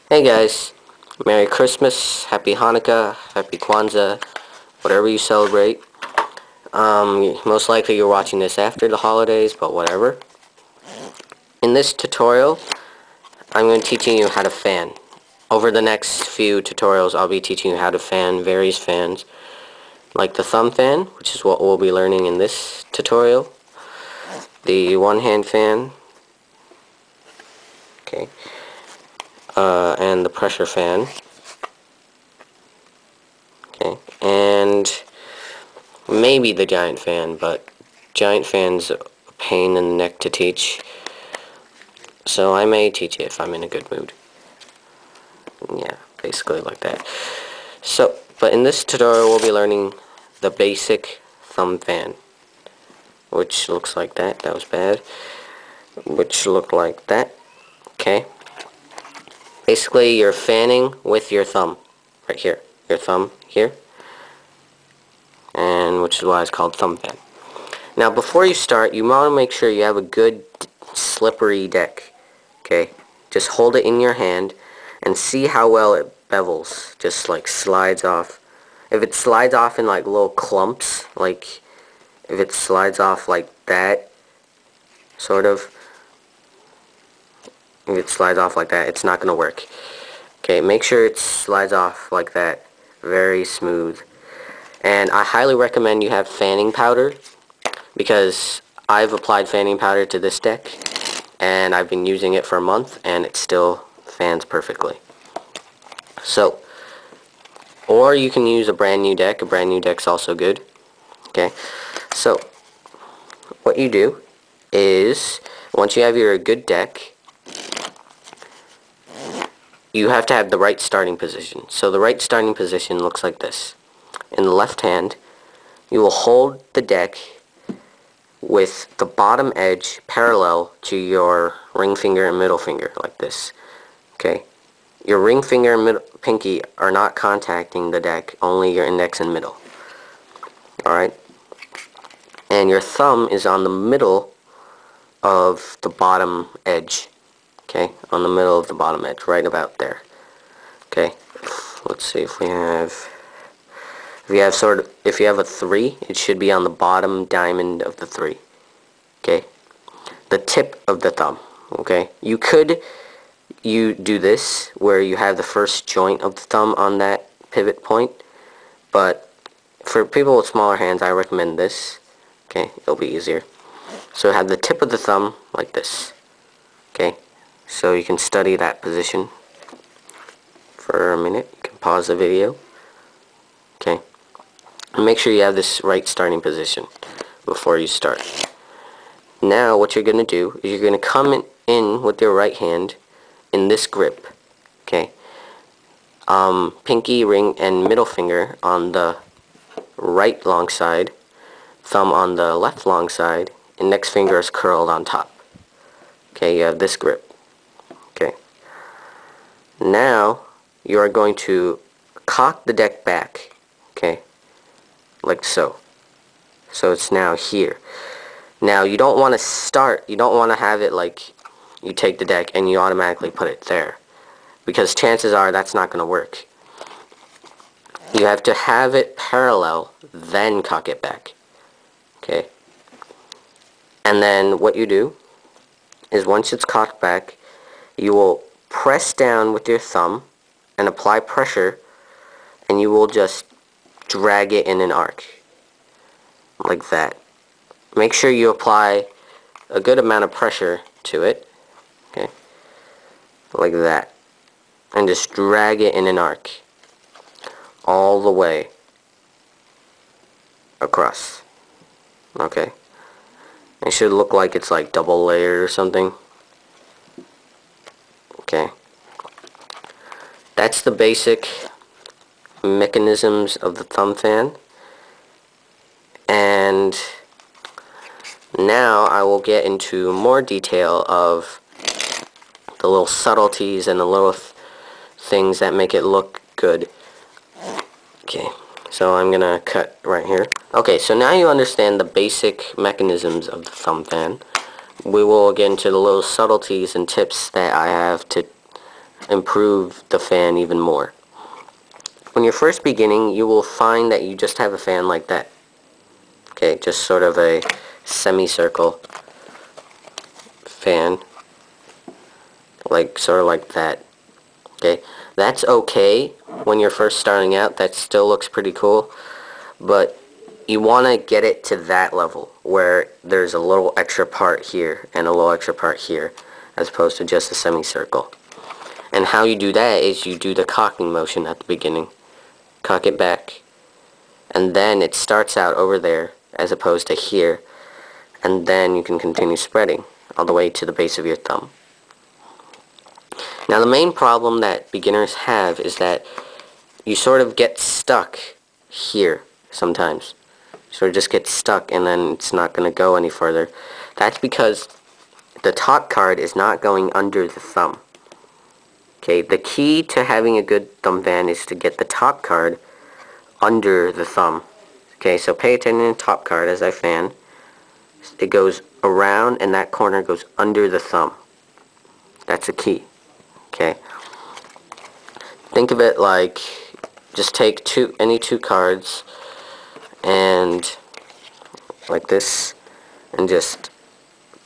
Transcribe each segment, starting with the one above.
Hey guys, Merry Christmas, Happy Hanukkah, Happy Kwanzaa, whatever you celebrate. Most likely you're watching this after the holidays, but whatever. In this tutorial, I'm going to be teaching you how to fan. Over the next few tutorials, I'll be teaching you how to fan various fans, like the thumb fan, which is what we'll be learning in this tutorial, the one-hand fan, okay, and the pressure fan, okay, and maybe the giant fan, but giant fan's a pain in the neck to teach, so I may teach it if I'm in a good mood. Yeah, basically like that. So, but in this tutorial we'll be learning the basic thumb fan, which looks like that. That was bad. Which looked like that. Okay. Basically, you're fanning with your thumb right here. Your thumb here. And which is why it's called thumb fan. Now, before you start, you want to make sure you have a good slippery deck. Okay. Just hold it in your hand and see how well it bevels. Just like slides off. If it slides off in like little clumps, like if it slides off like that, sort of, if it slides off like that, it's not going to work. Okay, make sure it slides off like that, very smooth. And I highly recommend you have fanning powder, because I've applied fanning powder to this deck, and I've been using it for a month, and it still fans perfectly. So, or you can use a brand new deck. A brand new deck's also good. Okay, so what you do is, once you have your good deck, you have to have the right starting position. So the right starting position looks like this. In the left hand, you will hold the deck with the bottom edge parallel to your ring finger and middle finger, like this. Okay? Your ring finger and pinky are not contacting the deck, only your index and middle. Alright? And your thumb is on the middle of the bottom edge. Okay? On the middle of the bottom edge, right about there. Okay? Let's see if we have... If you have a 3, it should be on the bottom diamond of the 3. Okay? The tip of the thumb. Okay? You do this where you have the first joint of the thumb on that pivot point, but for people with smaller hands I recommend this. Okay, it'll be easier. So have the tip of the thumb like this. Okay, so you can study that position for a minute. You can pause the video. Okay, and make sure you have this right starting position before you start. Now what you're going to do is you're going to come in with your right hand in this grip, okay, pinky, ring, and middle finger on the right long side, thumb on the left long side, index finger is curled on top. Okay, you have this grip. Okay. Now you are going to cock the deck back, okay, like so. So it's now here. Now you don't want to have it like you take the deck and you automatically put it there, because chances are that's not going to work. You have to have it parallel, then cock it back. Okay. And then what you do is, once it's cocked back, you will press down with your thumb and apply pressure, and you will just drag it in an arc like that. Make sure you apply a good amount of pressure to it, okay, like that, and just drag it in an arc all the way across. Okay, it should look like it's like double layered or something. Okay, that's the basic mechanisms of the thumb fan. And now I will get into more detail of the little subtleties and the little things that make it look good. Okay, so I'm gonna cut right here. Okay, so now you understand the basic mechanisms of the thumb fan. We will get into the little subtleties and tips that I have to improve the fan even more. When you're first beginning, you will find that you just have a fan like that. Okay, just sort of a semicircle fan, like sort of like that. Okay, that's okay when you're first starting out. That still looks pretty cool, but you want to get it to that level where there's a little extra part here and a little extra part here, as opposed to just a semicircle. And how you do that is you do the cocking motion at the beginning. Cock it back, and then it starts out over there as opposed to here, and then you can continue spreading all the way to the base of your thumb. Now the main problem that beginners have is that you sort of get stuck here sometimes. You sort of just get stuck and then it's not going to go any further. That's because the top card is not going under the thumb. Okay, the key to having a good thumb fan is to get the top card under the thumb. Okay, so pay attention to the top card as I fan. It goes around and that corner goes under the thumb. That's the key. Okay. Think of it like just take any two cards and like this and just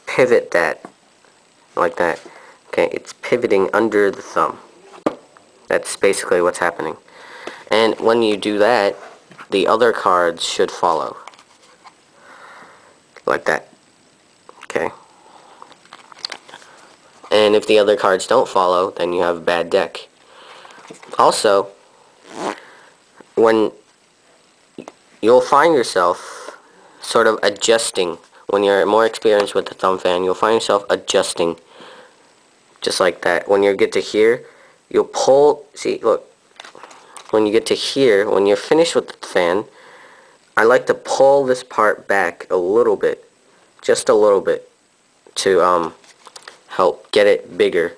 pivot that like that. Okay, it's pivoting under the thumb. That's basically what's happening. And when you do that, the other cards should follow. Like that. Okay. And if the other cards don't follow, then you have a bad deck. Also, when you'll find yourself sort of adjusting, when you're more experienced with the thumb fan, you'll find yourself adjusting just like that. When you get to here, you'll pull, see, look, when you get to here, when you're finished with the fan, I like to pull this part back a little bit, just a little bit, to help get it bigger.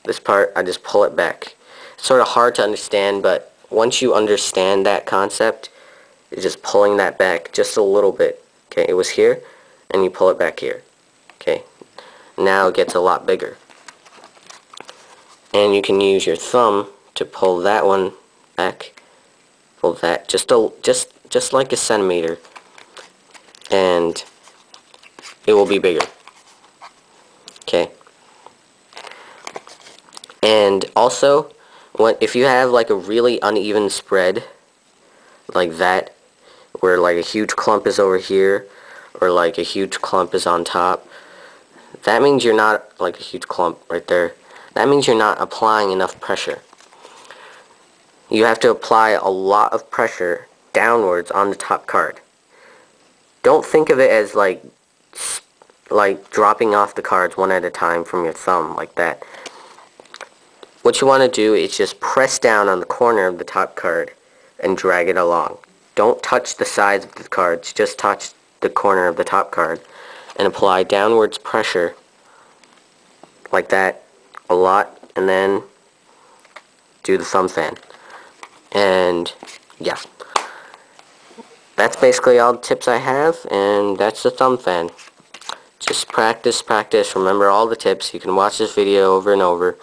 This part, I just pull it back. It's sort of hard to understand, but once you understand that concept, it's just pulling that back just a little bit. Okay, it was here, and you pull it back here. Okay, now it gets a lot bigger. And you can use your thumb to pull that one back. Pull that just like a centimeter, and it will be bigger. Okay. And also, if you have like a really uneven spread like that, where like a huge clump is over here or like a huge clump is on top, that means you're not, like a huge clump right there, that means you're not applying enough pressure. You have to apply a lot of pressure downwards on the top card. Don't think of it as like dropping off the cards one at a time from your thumb like that. What you want to do is just press down on the corner of the top card and drag it along. Don't touch the sides of the cards, just touch the corner of the top card and apply downwards pressure like that a lot, and then do the thumb fan. And yeah, that's basically all the tips I have, and that's the thumb fan. Just practice, practice, remember all the tips. You can watch this video over and over,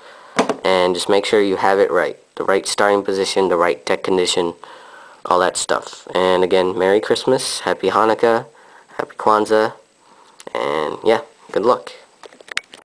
and just make sure you have it right. The right starting position, the right deck condition, all that stuff. And again, Merry Christmas, Happy Hanukkah, Happy Kwanzaa, and yeah, good luck.